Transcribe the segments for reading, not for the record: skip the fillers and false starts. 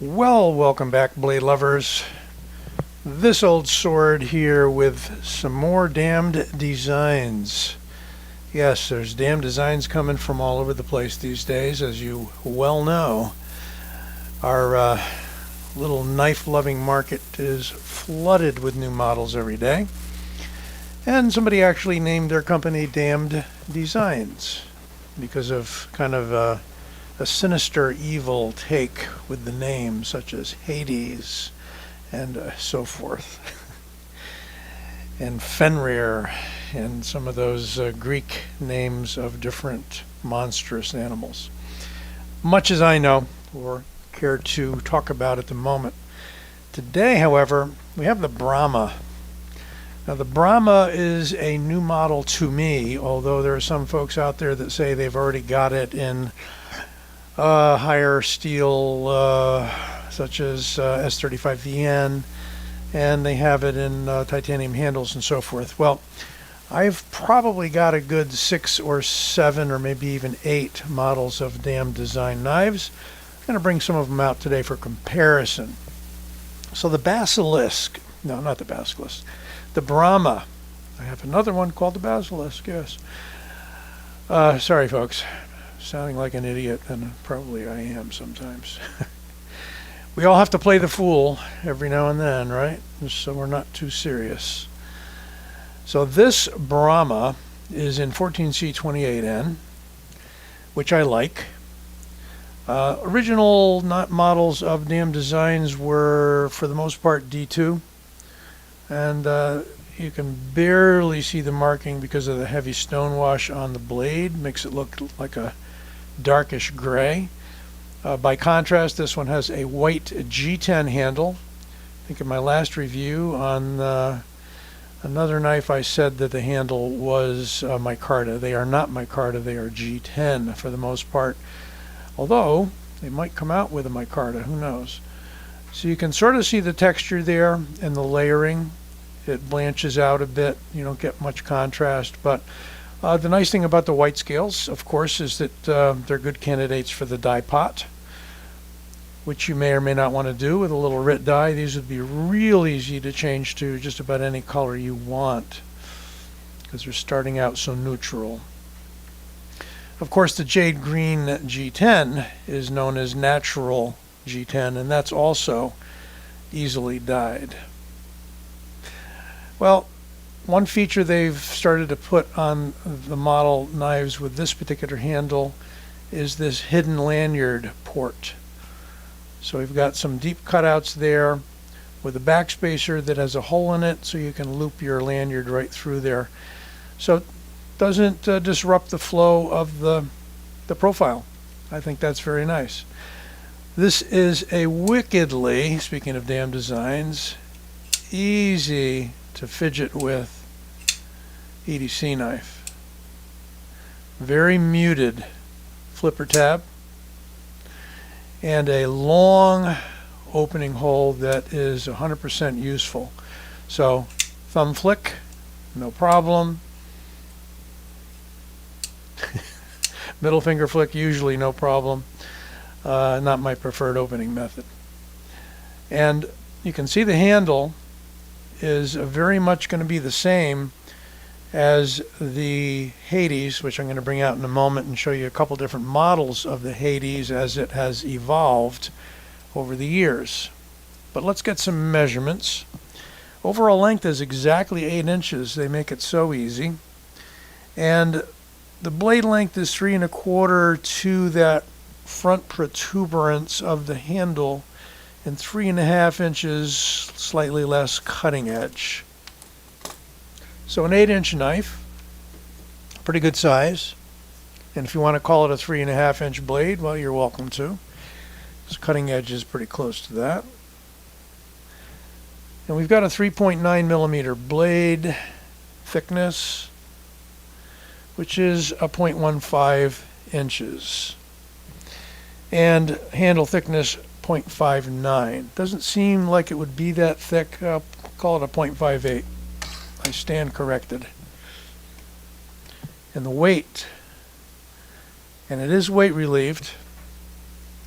Well, welcome back, blade lovers. This old sword here with some more damned designs. Yes, there's damn designs coming from all over the place these days, as you well know. Our little knife-loving market is flooded with new models every day. And somebody actually named their company Damned Designs because of kind of a sinister, evil take with the name, such as Hades and so forth, and Fenrir, and some of those Greek names of different monstrous animals. Much as I know, or care to talk about at the moment. Today, however, we have the Brahma. Now, the Brahma is a new model to me, although there are some folks out there that say they've already got it in higher steel, such as S35VN, and they have it in titanium handles and so forth. Well, I've probably got a good 6 or 7 or maybe even 8 models of Damned Design knives. I'm going to bring some of them out today for comparison. So the Basilisk, no, not the Basilisk, the Brahma. I have another one called the Basilisk, yes. Sorry, folks. Sounding like an idiot, and probably I am sometimes. We all have to play the fool every now and then, right? So we're not too serious. So this Brahma is in 14C28N, which I like. Original models of Damned Designs were, for the most part, D2. And you can barely see the marking because of the heavy stonewash on the blade. Makes it look like a darkish gray. By contrast, this one has a white G10 handle. I think in my last review on another knife I said that the handle was micarta. They are not micarta, they are G10 for the most part. Although, they might come out with a micarta, who knows. So you can sort of see the texture there and the layering. It blanches out a bit, you don't get much contrast, but the nice thing about the white scales, of course, is that they're good candidates for the die pot, which you may or may not want to do with a little RIT die. These would be real easy to change to just about any color you want because they're starting out so neutral. Of course, the jade green G10 is known as natural G10, and that's also easily dyed. Well, one feature they've started to put on the model knives with this particular handle is this hidden lanyard port. So we've got some deep cutouts there with a backspacer that has a hole in it so you can loop your lanyard right through there. So it doesn't disrupt the flow of the profile. I think that's very nice. This is a wickedly, speaking of Damned Designs, easy to fidget with EDC knife. Very muted flipper tab and a long opening hole that is 100% useful. So thumb flick, no problem. Middle finger flick, usually no problem. Not my preferred opening method. And you can see the handle is very much going to be the same as the Hades, which I'm going to bring out in a moment and show you a couple different models of the Hades as it has evolved over the years. But let's get some measurements. Overall length is exactly 8 inches. They make it so easy. And the blade length is 3 1/4 to that front protuberance of the handle, and 3 1/2 inches, slightly less cutting edge. So an 8-inch knife, pretty good size. And if you want to call it a 3 1/2 inch blade, well, you're welcome to. This cutting edge is pretty close to that. And we've got a 3.9 millimeter blade thickness, which is a 0.15 inches. And handle thickness 0.59. Doesn't seem like it would be that thick. I'll call it a 0.58. I stand corrected. And the weight, and it is weight relieved.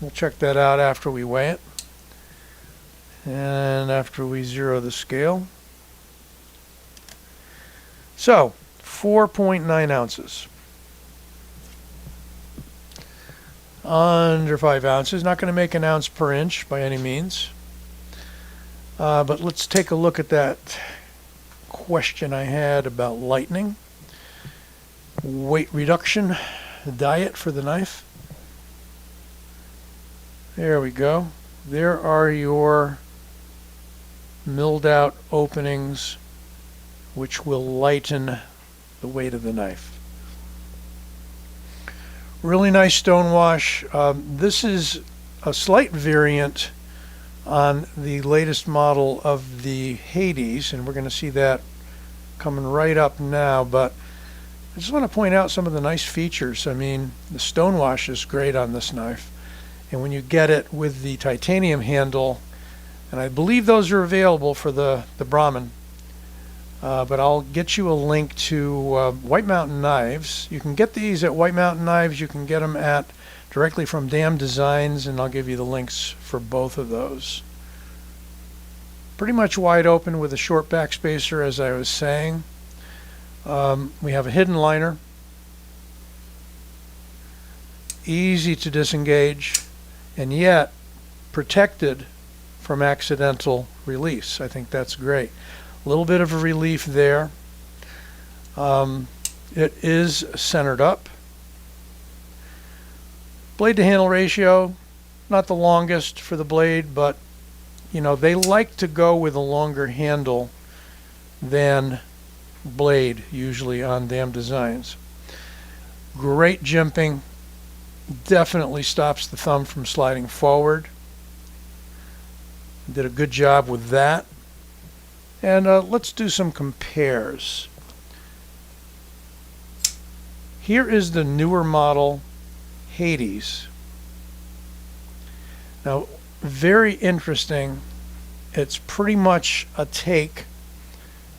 We'll check that out after we weigh it. And after we zero the scale, so 4.9 ounces. Under 5 ounces. Not going to make an ounce per inch by any means. But let's take a look at that question I had about lightning. Weight reduction diet for the knife. There we go. There are your milled out openings, which will lighten the weight of the knife. Really nice stone wash. This is a slight variant on the latest model of the Hades, and we're going to see that coming right up now, but I just want to point out some of the nice features. I mean, the stone wash is great on this knife, and when you get it with the titanium handle, and I believe those are available for the Brahman, but I'll get you a link to White Mountain Knives. You can get these at White Mountain Knives. You can get them at directly from Damn Designs, and I'll give you the links for both of those. Pretty much wide open with a short backspacer, as I was saying. We have a hidden liner. Easy to disengage, and yet protected from accidental release. I think that's great. A little bit of a relief there. It is centered up. Blade to handle ratio, not the longest for the blade, but you know, they like to go with a longer handle than blade usually on Damn Designs. Great jimping. Definitely stops the thumb from sliding forward. Did a good job with that. And let's do some compares. Here is the newer model Hades. Now, very interesting. It's pretty much a take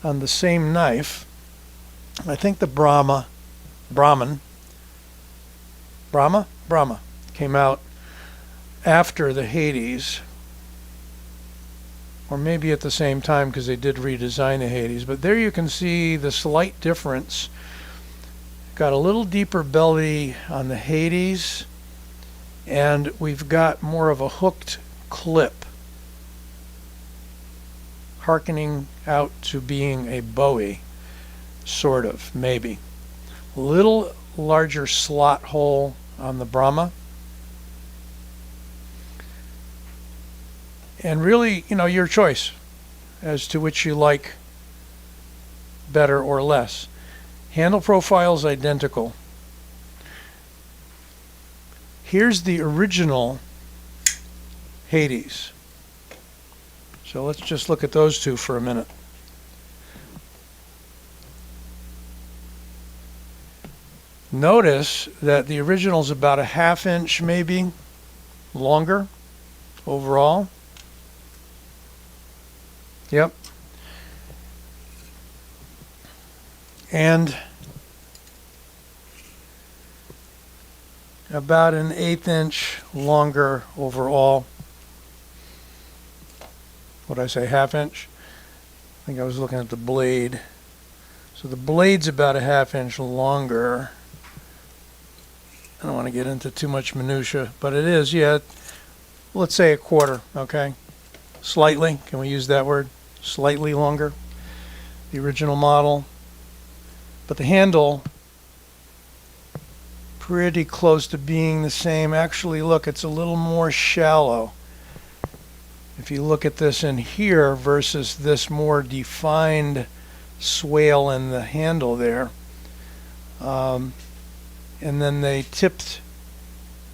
on the same knife. I think the Brahma came out after the Hades, or maybe at the same time, because they did redesign the Hades. But there you can see the slight difference. Got a little deeper belly on the Hades, and we've got more of a hooked clip, harkening out to being a Bowie, sort of, maybe. A little larger slot hole on the Brahma. And really, you know, your choice as to which you like better or less. Handle profile is identical. Here's the original Hades. So let's just look at those two for a minute. Notice that the original is about a ½ inch maybe longer overall. Yep. And about an 1/8 inch longer overall. What'd I say, ½ inch? I think I was looking at the blade. So the blade's about a ½ inch longer. I don't want to get into too much minutia, but it is, yeah, let's say 1/4, okay? Slightly, can we use that word? Slightly longer, the original model. But the handle, pretty close to being the same. Actually, look, it's a little more shallow. If you look at this in here versus this more defined swale in the handle there. And then they tipped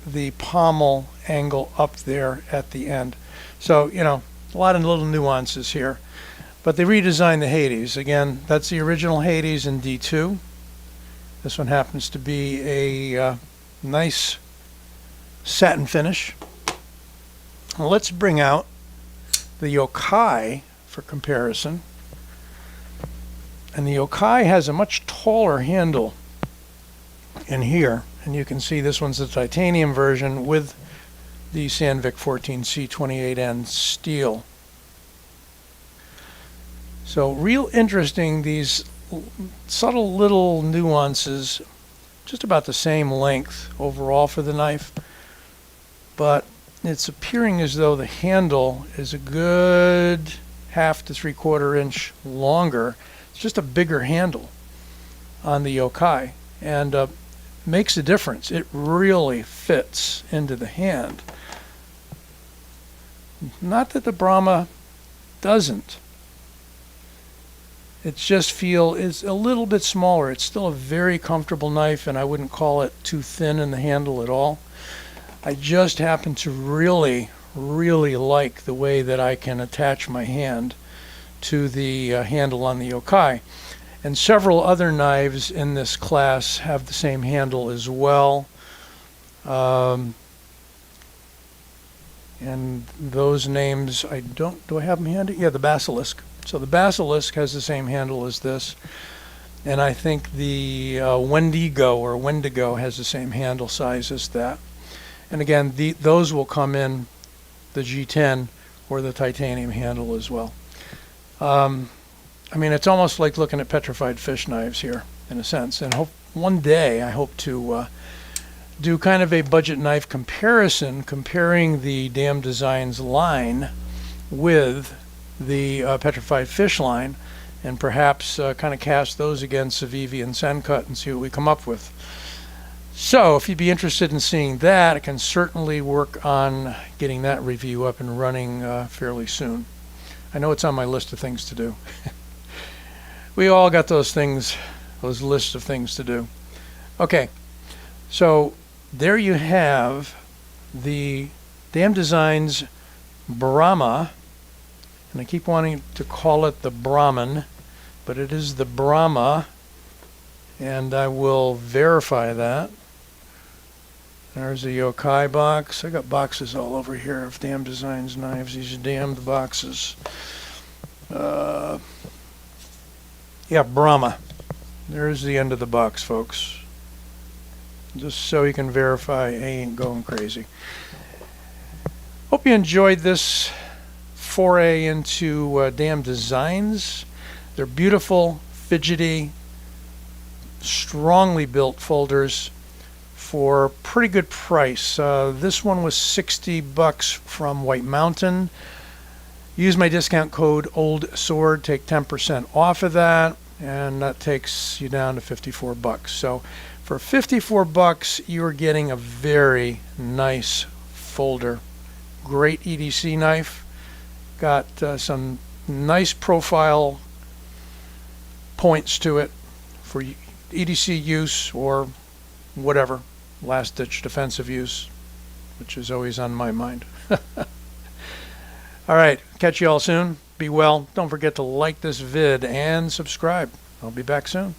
the pommel angle up there at the end. So, you know, a lot of little nuances here. But they redesigned the Hades. Again, that's the original Hades in D2. This one happens to be a nice satin finish. Well, let's bring out the Yokai for comparison. And the Yokai has a much taller handle in here. And you can see this one's the titanium version with the Sandvik 14C28N steel. So real interesting, these subtle little nuances, just about the same length overall for the knife, but it's appearing as though the handle is a good 1/2 to 3/4 inch longer. It's just a bigger handle on the yokai, and makes a difference. It really fits into the hand. Not that the Brahma doesn't. It's a little bit smaller. It's still a very comfortable knife, and I wouldn't call it too thin in the handle at all. I just happen to really, really like the way that I can attach my hand to the handle on the yokai. And several other knives in this class have the same handle as well. And those names, do I have them handy? Yeah, the Basilisk. So the Basilisk has the same handle as this. And I think the Wendigo has the same handle size as that. And again, those will come in the G10 or the titanium handle as well. I mean, it's almost like looking at petrified fish knives here, in a sense. And one day I hope to do kind of a budget knife comparison, comparing the Damn Designs line with the petrified fish line, and perhaps kind of cast those against Civivi and Sencut and see what we come up with. So if you'd be interested in seeing that, I can certainly work on getting that review up and running fairly soon. I know it's on my list of things to do. We all got those lists of things to do. Okay, so there you have the Damn Designs Brahma, and I keep wanting to call it the Brahman, but it is the Brahma, and I will verify that. There's a yokai box. I got boxes all over here of Damn Designs knives, these damned boxes. Yeah, Brahma. There's the end of the box, folks. Just so you can verify I ain't going crazy. Hope you enjoyed this foray into Damn Designs. They're beautiful, fidgety, strongly built folders for a pretty good price. This one was $60 from White Mountain. Use my discount code OLDSWORD, take 10% off of that, and that takes you down to $54. So for $54, you are getting a very nice folder. Great EDC knife. Got some nice profile points to it for EDC use or whatever, last-ditch defensive use, which is always on my mind. All right, catch you all soon. Be well. Don't forget to like this vid and subscribe. I'll be back soon.